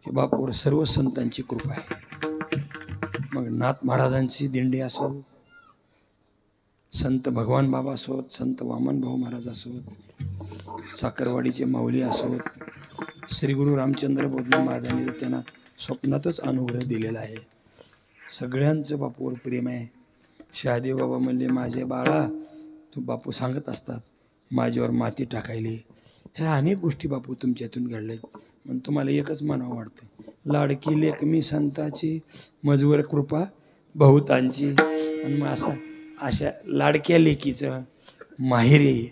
हे बापूवर सर्व संतांची कृपा आहे. मग नाथ महाराजांची दिंडी असो, संत भगवान बाबा असोत, संत वामन भाऊ महाराज असोत, साखरवाडीचे माऊली असोत, श्री गुरु रामचंद्र बोधले महाराजांनी त्यांना स्वप्नातच अनुग्रह दिलेला आहे. सगळ्यांचं बापूवर प्रेम आहे. शहादेव बाबा म्हणले, माझे बाळा, तू बापू सांगत असतात माझ्यावर माती टाकायली. ह्या अनेक गोष्टी बापू तुमच्यातून घडल्यात. म्हणून तुम्हाला एकच म्हणावं वाटतं, लाडकी लेक मी संताची, मजवर कृपा बहुतांची. आणि मग अशा लाडक्या लेकीचं माहेरी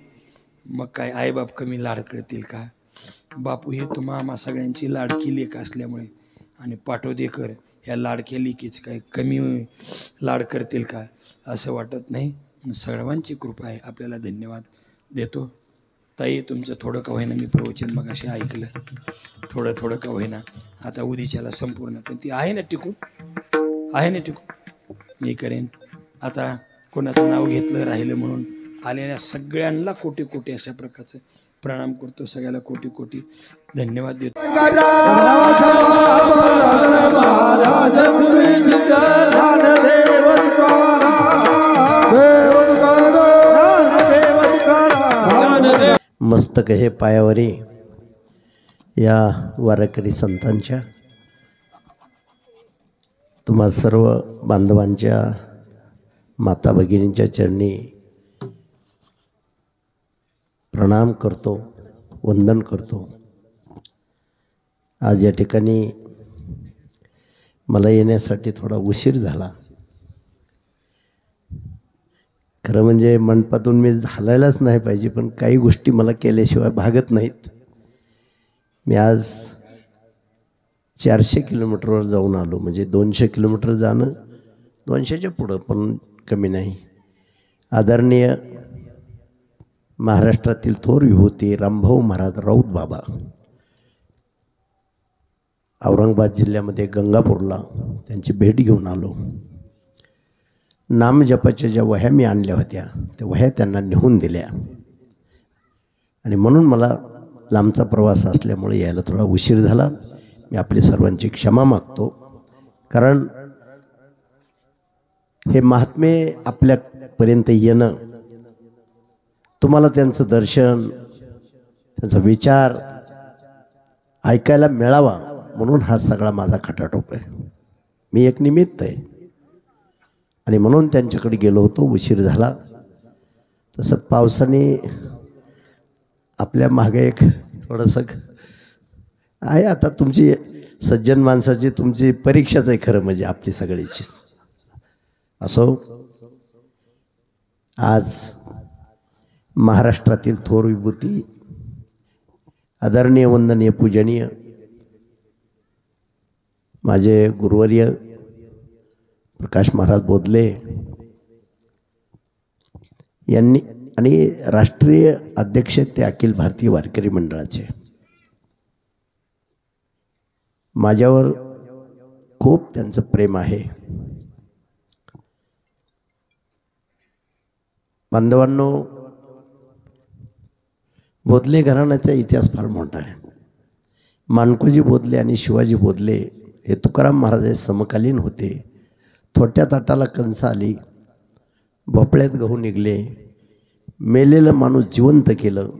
मग काय आईबाप कमी लाड करतील का? बापू हे तुम्हा आम्हा सगळ्यांची लाडकी लेक असल्यामुळे आणि पाटोदेकर ह्या लाडक्या लेकीचं काय कमी लाड करतील का असं वाटत नाही. सर्वांची कृपा आहे. आपल्याला धन्यवाद देतो. ताई, तुमचं थोडं का होईना मी प्रवचन मग असे ऐकलं, थोडं का होईना. आता उद्याच्याला संपूर्ण, पण ती आहे ना टिकून, आहे ना टिकून मी करेन. आता कोणाचं नाव घेतलं राहिलं म्हणून आलेल्या सगळ्यांना कोटी कोटी अशा प्रकारचं प्रणाम करतो. सगळ्याला कोटी कोटी धन्यवाद देतो. मस्तक हे पायावरी या वारकरी संतांच्या, तुम्हा सर्व बांधवांच्या, माता भगिनींच्या चरणी प्रणाम करतो, वंदन करतो. आज या ठिकाणी मला येण्यासाठी थोडा उशीर झाला. खरं म्हणजे मंडपातून मी हलायलाच नाही पाहिजे, पण काही गोष्टी मला केल्याशिवाय भागत नाहीत. मी आज 400 किलोमीटरवर जाऊन आलो. म्हणजे 200 किलोमीटर जाणं, 200च्या पुढं पण कमी नाही. आदरणीय महाराष्ट्रातील थोर विभूती रामभाऊ महाराज राऊत बाबा औरंगाबाद जिल्ह्यामध्ये गंगापूरला त्यांची भेट घेऊन आलो. नामजपाच्या ज्या वह्या मी आणल्या होत्या त्या वह्या त्यांना नेऊन दिल्या आणि म्हणून मला लांबचा प्रवास असल्यामुळे यायला थोडा उशीर झाला. मी आपली सर्वांची क्षमा मागतो. कारण हे महात्मे आपल्यापर्यंत येणं, तुम्हाला त्यांचं दर्शन, त्यांचा विचार ऐकायला मिळावा म्हणून हा सगळा माझा खटाटोप आहे. मी एक निमित्त आहे आणि म्हणून त्यांच्याकडे गेलो होतो. उशीर झाला. तसं पावसाने आपल्या मागे एक थोडंसं आहे. आता तुमची सज्जन माणसाची तुमची परीक्षाच आहे खरं म्हणजे आपली सगळीची. असो, आज महाराष्ट्रातील थोर विभूती, आदरणीय वंदनीय पूजनीय माझे गुरुवर्य प्रकाश महाराज बोधले यांनी आणि राष्ट्रीय अध्यक्ष ते अखिल भारतीय वारकरी मंडळाचे, माझ्यावर खूप त्यांचं प्रेम आहे. बांधवांनो, बोधले घराण्याचा इतिहास फार मोठा आहे. माणकोजी बोधले आणि शिवाजी बोधले हे तुकाराम महाराजांचे समकालीन होते. थोट्या ताटाला कंस आली, भोपळ्यात गहू निघले, मेलेलं माणूस जिवंत केलं,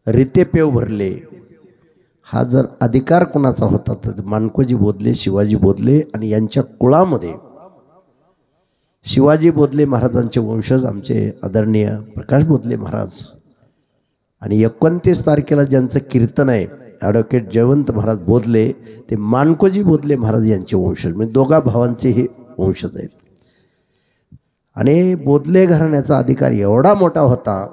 रिते पेव भरले. हा जर अधिकार कोणाचा होता तर माणकोजी बोधले, शिवाजी बोधले आणि यांच्या कुळामध्ये शिवाजी बोधले महाराजांचे वंशज आमचे आदरणीय प्रकाश बोधले महाराज आणि 29 तारखेला ज्यांचं कीर्तन आहे ॲडव्होकेट जयवंत महाराज बोधले, ते माणकोजी बोधले महाराज यांचे वंशज, म्हणजे दोघा भावांचे हे वंशज आहेत. आणि बोधले घराण्याचा अधिकार एवढा मोठा होता,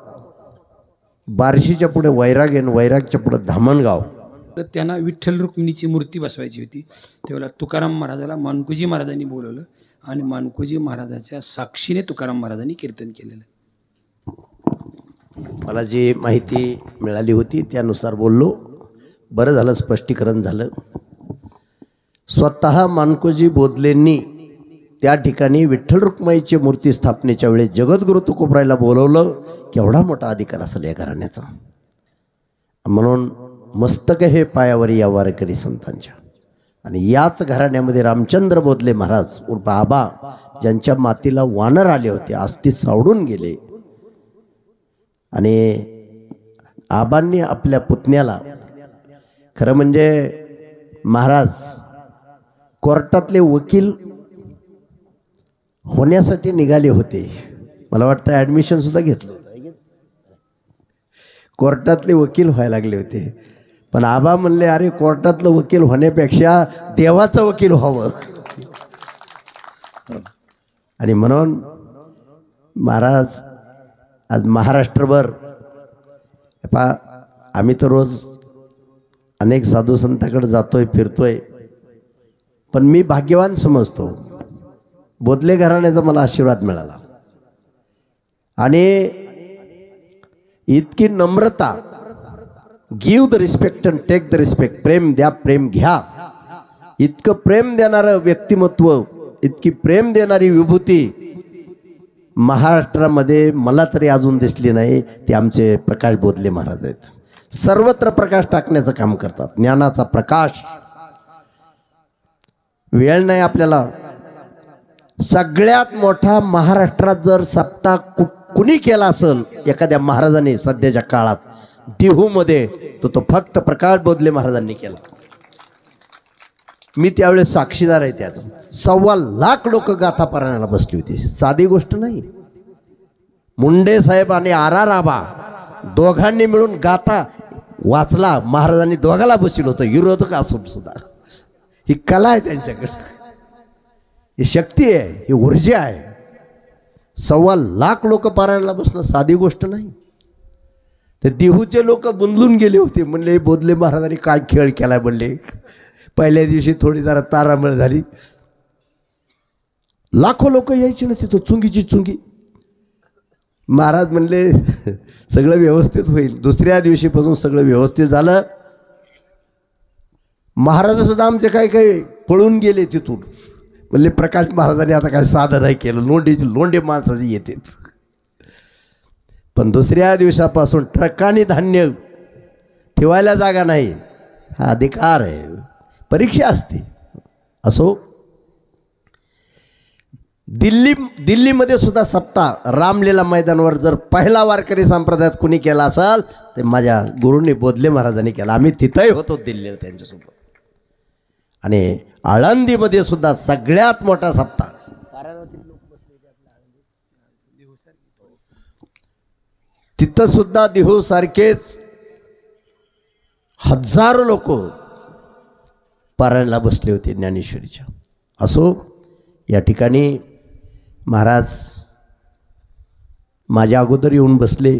बार्शीच्या पुढे वैराग आणि वैरागच्या पुढे धामणगाव, तर त्यांना विठ्ठल रुक्मिणीची मूर्ती बसवायची होती. तेव्हा तुकाराम महाराजाला माणकोजी महाराजांनी बोलवलं आणि माणकोजी महाराजाच्या साक्षीने तुकाराम महाराजांनी कीर्तन केलेलं. मला जी माहिती मिळाली होती त्यानुसार बोललो. बरं झालं, स्पष्टीकरण झालं. स्वतः माणकोजी बोधलेंनी त्या ठिकाणी विठ्ठल रुक्माईची मूर्ती स्थापनेच्या वेळेस जगद्गुरु तुकोबरायला बोलवलं. केवढा मोठा अधिकार असेल या घराण्याचा. म्हणून मस्तक हे पायावरी या वारकरी संतांच्या. आणि याच घराण्यामध्ये रामचंद्र बोधले महाराज उर्फ आबा, ज्यांच्या मातीला वानर आले होते, अस्ती सावडून गेले. आणि आबांनी आपल्या पुतण्याला, खरं म्हणजे महाराज कोर्टातले वकील होण्यासाठी निघाले होते. मला वाटतं ॲडमिशन सुद्धा घेतलं होतं. कोर्टातले वकील व्हायला लागले होते. पण आबा म्हणले, अरे कोर्टातलं वकील होण्यापेक्षा देवाचं वकील व्हावं. आणि म्हणून महाराज आज महाराष्ट्रभर आम्ही तर रोज अनेक साधू संतांकडे जातोय, फिरतोय, पण मी भाग्यवान समजतो. बोधले घराण्याचा मला आशीर्वाद मिळाला. आणि इतकी नम्रता, give the respect and take the respect, प्रेम द्या प्रेम घ्या, इतकं प्रेम देणारं व्यक्तिमत्व, इतकी प्रेम देणारी विभूती महाराष्ट्रामध्ये मला तरी अजून दिसली नाही. ते आमचे प्रकाश बोधले महाराज आहेत. सर्वत्र प्रकाश टाकण्याचं काम करतात, ज्ञानाचा प्रकाश. वेळ नाही आपल्याला. सगळ्यात मोठा महाराष्ट्रात जर सप्ताह कुणी केला असेल एखाद्या महाराजांनी सध्याच्या काळात देहूमध्ये, तो फक्त प्रकाश बोधले महाराजांनी केला. मी त्यावेळेस साक्षीदार आहे. त्याचं 1.25 लाख लोक गाथा पारायणाला बसली होती. साधी गोष्ट नाही. मुंडे साहेब आणि आर आबा दोघांनी मिळून गाथा वाचला. महाराजांनी दोघाला बसवलं होतं, विरोधक असून सुद्धा. ही कला आहे त्यांच्याकडे, ही शक्ती आहे, ही ऊर्जा आहे. 1.25 लाख लोक पारायणाला बसणं साधी गोष्ट नाही. ते देहूचे लोक बुंदलून गेले होते. म्हणले बोधले महाराजांनी काय खेळ केलाय. म्हणले पहिल्या दिवशी थोडी जरा तारांबळ झाली. लाखो लोक यायची नसते, तो चुंगीची चुंगी. महाराज म्हणले सगळं व्यवस्थित होईल. दुसऱ्या दिवशीपासून सगळं व्यवस्थित झालं. महाराज सुद्धा आमचे काही काही पळून गेले तिथून. म्हणले प्रकाश महाराजांनी आता काय साधं नाही केलं, लोंडे माणसाचे येते. पण दुसऱ्या दिवसापासून ट्रकाने धान्य ठेवायला जागा नाही. हा अधिकार आहे, परीक्षा असते. असो, दिल्लीमध्ये सुद्धा सप्ताह रामलीला मैदानावर जर पहिला वारकरी संप्रदायात कुणी केला असेल ते माझ्या गुरूंनी बोधले महाराजांनी केला. आम्ही तिथंही होतो दिल्लीला त्यांच्यासोबत. आणि आळंदीमध्ये सुद्धा सगळ्यात मोठा सप्ताह, तिथं सुद्धा देहू सारखेच हजारो लोक पारायणाला बसले होते ज्ञानेश्वरीच्या. असो, या ठिकाणी महाराज माझ्या अगोदर येऊन बसले.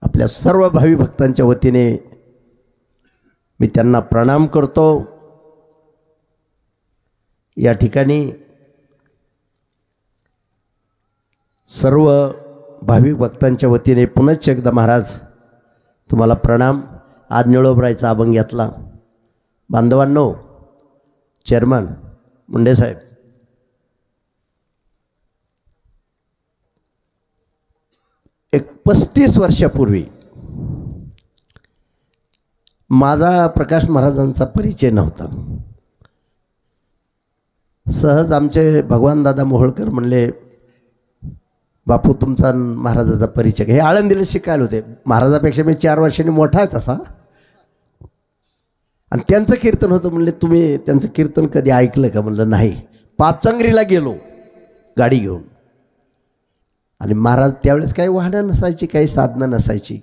आपल्या सर्व भावी भक्तांच्या वतीने मी त्यांना प्रणाम करतो. या ठिकाणी सर्व भाविक भक्तांच्या वतीने पुनश्च एकदा महाराज तुम्हाला प्रणाम. आज निळोबरायचा अभंग्यातला बांधवांनो, चेअरमन मुंडे साहेब, एक 35 वर्षापूर्वी माझा प्रकाश महाराजांचा परिचय नव्हता. सहज आमचे भगवान दादा मोहोळकर म्हणले, बापू तुमचा महाराजाचा परिचय. हे आळंदीला शिकायला होते. महाराजापेक्षा मी 4 वर्षांनी मोठा आहे तसा. आणि त्यांचं कीर्तन होतं. म्हणले तुम्ही त्यांचं कीर्तन कधी ऐकलं का? म्हणलं नाही. पाचंगरीला गेलो गाडी घेऊन. आणि महाराज त्यावेळेस काही वाहनं नसायची, काही साधनं नसायची.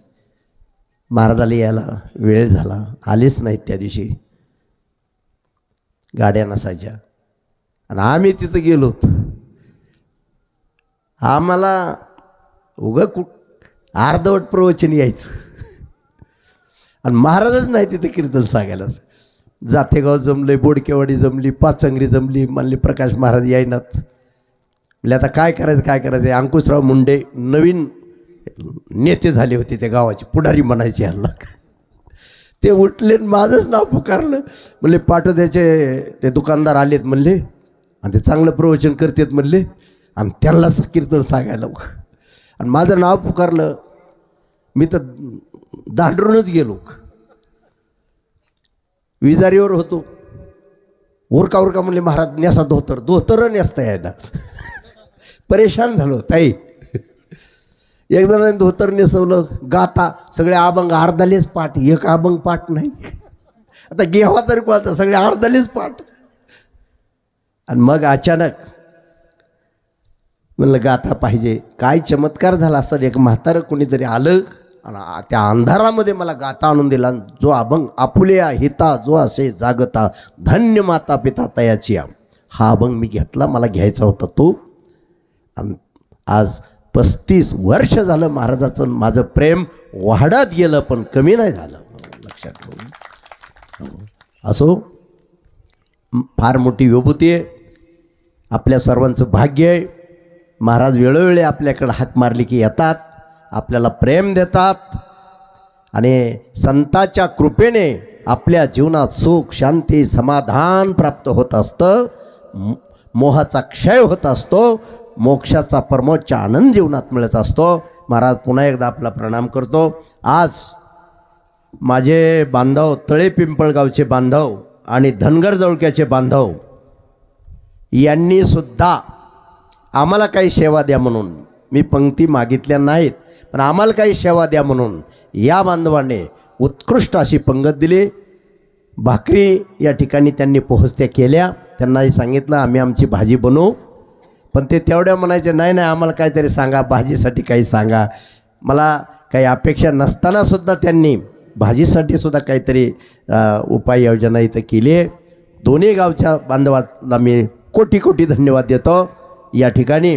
महाराजाला यायला वेळ झाला, आलेच नाहीत त्या दिवशी, गाड्या नसायच्या. आणि आम्ही तिथं गेलो. आम्हाला अर्धवट प्रवचन यायचं. आणि महाराजच नाही तिथे कीर्तन सांगायला. जातेगाव जमले, बोडकेवाडी जमली, पाचंगरी जमली. म्हणले प्रकाश महाराज यायनात. म्हणजे आता काय करायचं. अंकुशराव मुंडे नवीन नेते झाले होते त्या गावाचे, पुढारी म्हणायचे ह्यांना. ते उठले, माझंच नाव पुकारलं. म्हणले पाटोद्याचे ते दुकानदार आलेत म्हणले, आणि ते चांगलं प्रवचन करतात म्हणले, आणि त्यांनाच कीर्तन सांगायला. आणि माझं नाव पुकारलं. मी तर दांडरूनच गेलो. विजारीवर होतो. उरका उरका म्हणले महाराज नेसा धोतर, धोतर नेसता यायला परेशान झालो ताई. एक जणांनी धोतर नेसवलं, गाता सगळे अभंग अर्धालेच पाठ, एक अभंग पाठ नाही. आता गेवा तरी कोणता, सगळे अर्धालेच पाठ. आणि मग अचानक म्हणलं गाथा पाहिजे. काय चमत्कार झाला असेल, एक म्हातारं कोणीतरी आलं आणि त्या अंधारामध्ये मला गाथा आणून दिला. जो अभंग आपुल्या हिता जो असे जागता, धन्य माता पिता तयाची, हा अभंग मी घेतला, मला घ्यायचा होता तो. आणि आज 35 वर्ष झालं महाराजाचं माझं प्रेम वाढत गेलं, पण कमी नाही झालं. लक्षात ठेवून असो, फार मोठी विभूती आहे, आपल्या सर्वांचं भाग्य आहे. महाराज वेळोवेळी आपल्याकडे हाक मारली की येतात, आपल्याला प्रेम देतात आणि संतांच्या कृपेने आपल्या जीवनात सुख शांती समाधान प्राप्त होत असतं, मोहाचा क्षय होत असतो, मोक्षाचा परमोच्च आनंद जीवनात मिळत असतो. महाराज पुन्हा एकदा आपला प्रणाम करतो. आज माझे बांधव, तळे पिंपळगावचे बांधव आणि धनगर जवळक्याचे बांधव यांनी सुद्धा आम्हाला काही सेवा द्या म्हणून, मी पंक्ती मागितल्या नाहीत, पण आम्हाला काही सेवा द्या म्हणून या बांधवाने उत्कृष्ट अशी पंगत दिली. भाकरी या ठिकाणी त्यांनी पोहोचत्या केल्या. त्यांनाही सांगितलं आम्ही आमची भाजी बनवू, पण ते तेवढ्या म्हणायचे नाही नाही आम्हाला काहीतरी सांगा, भाजीसाठी काही सांगा. मला काही अपेक्षा नसतानासुद्धा त्यांनी भाजीसाठी सुद्धा काहीतरी उपाययोजना इथं केली आहे. दोन्ही गावच्या बांधवाला मी कोटी कोटी धन्यवाद देतो. या ठिकाणी